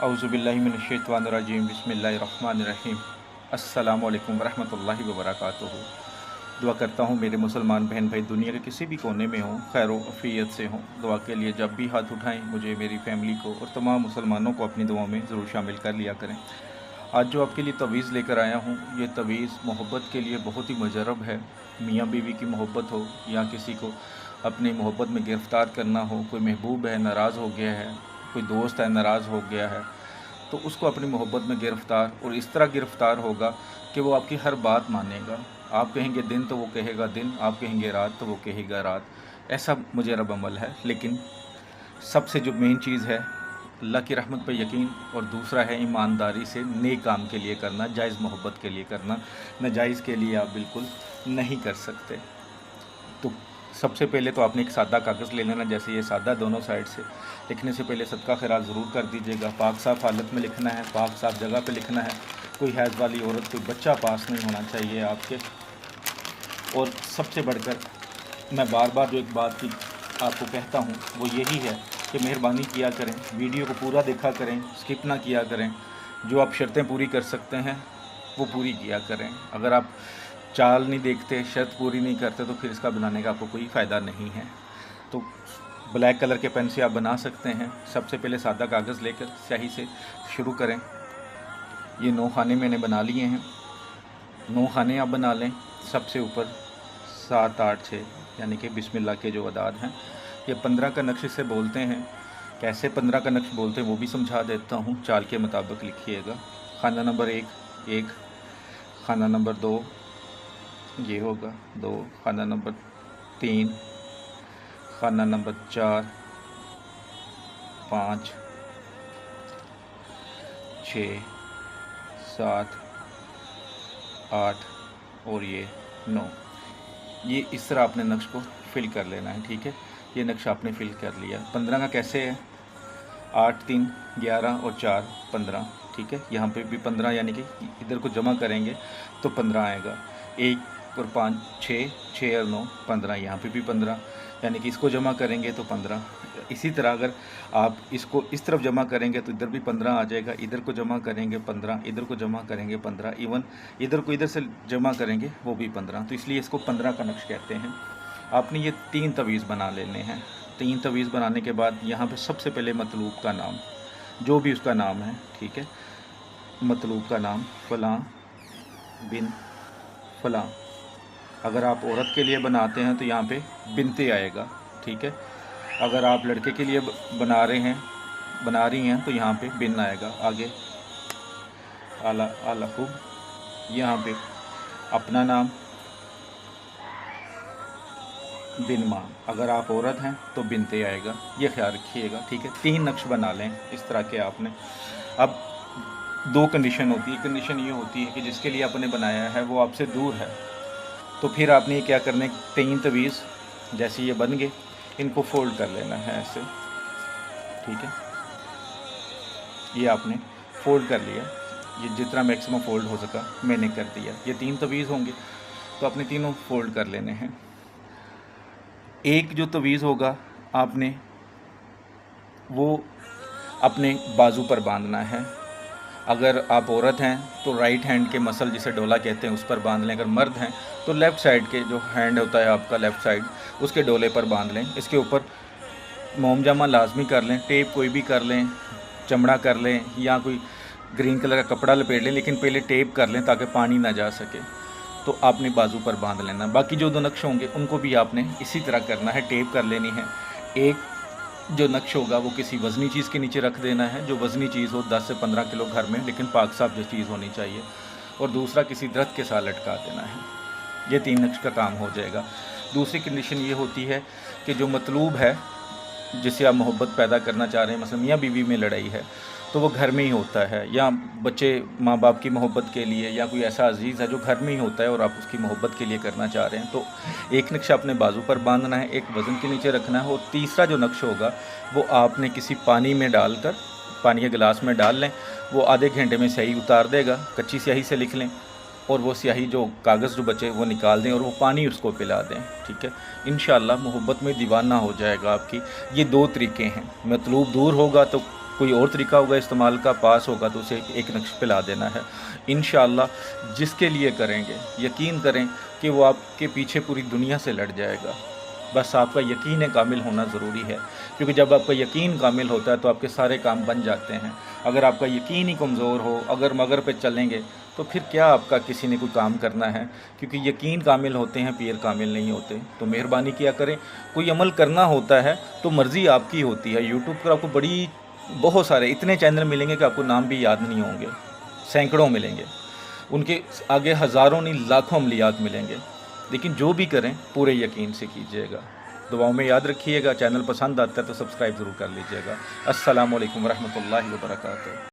औज़ुबिल्लाहि मिनश्शैतानिर्रजीम बिस्मिल्लाहिर्रहमानिर्रहीम। अस्सलामु अलैकुम वरहमतुल्लाहि वबरकातुहू। दुआ करता हूँ मेरे मुसलमान बहन भाई दुनिया के किसी भी कोने में हों, खैर अफ़ियत से हों। दुआ के लिए जब भी हाथ उठाएं मुझे, मेरी फ़ैमिली को और तमाम मुसलमानों को अपनी दुआ में ज़रूर शामिल कर लिया करें। आज जो आपके लिए तवीज़ लेकर आया हूँ, ये तवीज़ मोहब्बत के लिए बहुत ही मुजरब है। मियाँ बीवी की मोहब्बत हो या किसी को अपनी मोहब्बत में गिरफ़्तार करना हो, कोई महबूब है नाराज़ हो गया है, कोई दोस्त है नाराज़ हो गया है, तो उसको अपनी मोहब्बत में गिरफ़्तार, और इस तरह गिरफ़्तार होगा कि वो आपकी हर बात मानेगा। आप कहेंगे दिन तो वो कहेगा दिन, आप कहेंगे रात तो वो कहेगा रात। ऐसा मुजरब अमल है। लेकिन सबसे जो मेन चीज़ है, अल्लाह की रहमत पर यकीन, और दूसरा है ईमानदारी से नेक काम के लिए करना, जायज़ मोहब्बत के लिए करना। नाजायज़ के लिए आप बिल्कुल नहीं कर सकते। तो सबसे पहले तो आपने एक सादा कागज़ ले लेना, जैसे ये सादा, दोनों साइड से। लिखने से पहले सदका खैरात ज़रूर कर दीजिएगा। पाक साफ़ हालत में लिखना है, पाक साफ़ जगह पे लिखना है। कोई हैज़ वाली औरत, कोई बच्चा पास नहीं होना चाहिए आपके। और सबसे बढ़कर मैं बार बार जो एक बात की आपको कहता हूँ वो यही है कि मेहरबानी किया करें, वीडियो को पूरा देखा करें, स्किप ना किया करें। जो आप शर्तें पूरी कर सकते हैं वो पूरी किया करें। अगर आप चाल नहीं देखते, शर्त पूरी नहीं करते, तो फिर इसका बनाने का आपको कोई फ़ायदा नहीं है। तो ब्लैक कलर के पेन से आप बना सकते हैं। सबसे पहले सादा कागज़ लेकर स्याही से शुरू करें। ये 9 खाने मैंने बना लिए हैं। 9 खाने आप बना लें। सबसे ऊपर 7, 8, 6 यानी कि बिस्मिल्लाह के जो अदाद हैं। ये 15 का नक्श से बोलते हैं। कैसे 15 का नक्श बोलते हैं वो भी समझा देता हूँ। चाल के मुताबिक लिखिएगा। खाना नंबर 1 1, खाना नंबर 2 ये होगा 2, खाना नंबर 3, खाना नंबर 4, 5, 6, 7, 8 और ये 9। ये इस तरह आपने नक्श को फिल कर लेना है, ठीक है। ये नक्श आपने फिल कर लिया। 15 का कैसे है? 8, 3, 11 और 4 15, ठीक है। यहाँ पे भी 15 यानी कि इधर को जमा करेंगे तो 15 आएगा। 1 और 5 6, 6 और 9 15, यहाँ पे भी 15 यानी कि इसको जमा करेंगे तो 15। इसी तरह अगर आप इसको इस तरफ जमा करेंगे तो इधर भी 15 आ जाएगा, इधर को जमा करेंगे 15, इधर को जमा करेंगे 15, इवन इधर को इधर से जमा करेंगे वो भी 15। तो इसलिए इसको 15 का नक्श कहते हैं। आपने ये 3 तवीज़ बना लेने हैं। 3 तवीज़ बनाने के बाद यहाँ पे सबसे पहले मतलूब का नाम, जो भी उसका नाम है, ठीक है। मतलूब का नाम फ़लाँ बिन फ़लाँ। अगर आप औरत के लिए बनाते हैं तो यहाँ पे बिनते आएगा, ठीक है। अगर आप लड़के के लिए बना रही हैं तो यहाँ पे बिन आएगा। आगे आला आला खूब, यहाँ पे अपना नाम बिन माँ। अगर आप औरत हैं तो बिनते आएगा। ये ख्याल रखिएगा, ठीक है। 3 नक्श बना लें इस तरह के आपने। अब 2 कंडीशन होती है। कंडीशन ये होती है कि जिसके लिए आपने बनाया है वो आपसे दूर है, तो फिर आपने क्या करना है, 3 तवीज़ जैसे ये बन गए, इनको फ़ोल्ड कर लेना है ऐसे, ठीक है। ये आपने फ़ोल्ड कर लिया। ये जितना मैक्सिमम फ़ोल्ड हो सका मैंने कर दिया। ये 3 तवीज़ होंगे तो आपने तीनों फ़ोल्ड कर लेने हैं। एक जो तवीज़ होगा आपने वो अपने बाजू पर बांधना है। अगर आप औरत हैं तो राइट हैंड के मसल जिसे डोला कहते हैं उस पर बांध लें। अगर मर्द हैं तो लेफ़्ट साइड के जो हैंड होता है आपका, लेफ़्ट साइड, उसके डोले पर बांध लें। इसके ऊपर मोमजामा लाजमी कर लें, टेप कोई भी कर लें, चमड़ा कर लें या कोई ग्रीन कलर का कपड़ा लपेट लें, लेकिन पहले टेप कर लें ताकि पानी ना जा सके। तो आपने बाजू पर बांध लेना। बाकी जो 2 नक्श होंगे उनको भी आपने इसी तरह करना है, टेप कर लेनी है। एक जो नक्श होगा वो किसी वज़नी चीज़ के नीचे रख देना है, जो वज़नी चीज़ हो 10 से 15 किलो घर में, लेकिन पाक साफ़ जो चीज़ होनी चाहिए। और दूसरा किसी दरख्त के साथ लटका देना है। ये 3 नक्श का काम हो जाएगा। दूसरी कंडीशन ये होती है कि जो मतलूब है जिससे आप मोहब्बत पैदा करना चाह रहे हैं, मतलब मियाँ बीवी में लड़ाई है, तो वो घर में ही होता है, या बच्चे माँ बाप की मोहब्बत के लिए, या कोई ऐसा अजीज़ है जो घर में ही होता है और आप उसकी मोहब्बत के लिए करना चाह रहे हैं, तो एक नक्शा अपने बाजू पर बांधना है, एक वज़न के नीचे रखना है। और तीसरा जो नक्श होगा वो आपने किसी पानी में डालकर, पानी के गिलास में डाल लें, वो आधे घंटे में स्याही उतार देगा। कच्ची स्याही से लिख लें और वो स्याही जो कागज़ जो बचे वो निकाल दें और वो पानी उसको पिला दें, ठीक है। इंशाअल्लाह मोहब्बत में दीवाना हो जाएगा आपकी। ये 2 तरीके हैं। मतलूब दूर होगा तो कोई और तरीका होगा इस्तेमाल का, पास होगा तो उसे एक नक्श पे ला देना है। इंशाअल्लाह जिसके लिए करेंगे यकीन करें कि वो आपके पीछे पूरी दुनिया से लड़ जाएगा। बस आपका यकीन कामिल होना ज़रूरी है, क्योंकि जब आपका यकीन कामिल होता है तो आपके सारे काम बन जाते हैं। अगर आपका यकीन ही कमज़ोर हो, अगर मगर पे चलेंगे तो फिर क्या आपका किसी ने कोई काम करना है, क्योंकि यकीन कामिल होते हैं, पीर कामिल नहीं होते। तो मेहरबानी किया करें, कोई अमल करना होता है तो मर्ज़ी आपकी होती है। यूट्यूब पर आपको बहुत सारे इतने चैनल मिलेंगे कि आपको नाम भी याद नहीं होंगे, सैकड़ों मिलेंगे, उनके आगे हज़ारों नहीं लाखों अमलियात मिलेंगे। लेकिन जो भी करें पूरे यकीन से कीजिएगा। दुआओं में याद रखिएगा। चैनल पसंद आता है तो सब्सक्राइब ज़रूर कर लीजिएगा। अस्सलामु अलैकुम रहमतुल्लाहि व बरकातुहू।